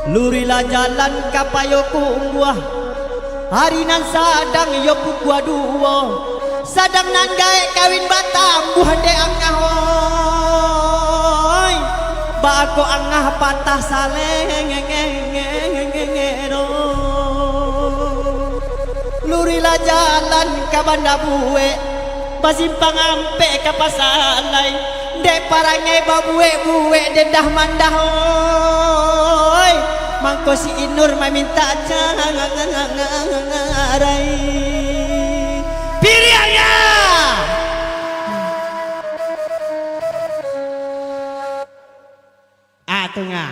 Lurilah jalan kapayo kumbua harinan sadang yo pukua duo sadang nan gae kawin batam buhande angah hoy bako angah patah saleng ngengengengengero lurilah jalan ka banda buwe basimpang ampe ka pasalai dek parangai babuwe buwe dedah mandah hoy mangko si Inur meminta carai pirianya tengah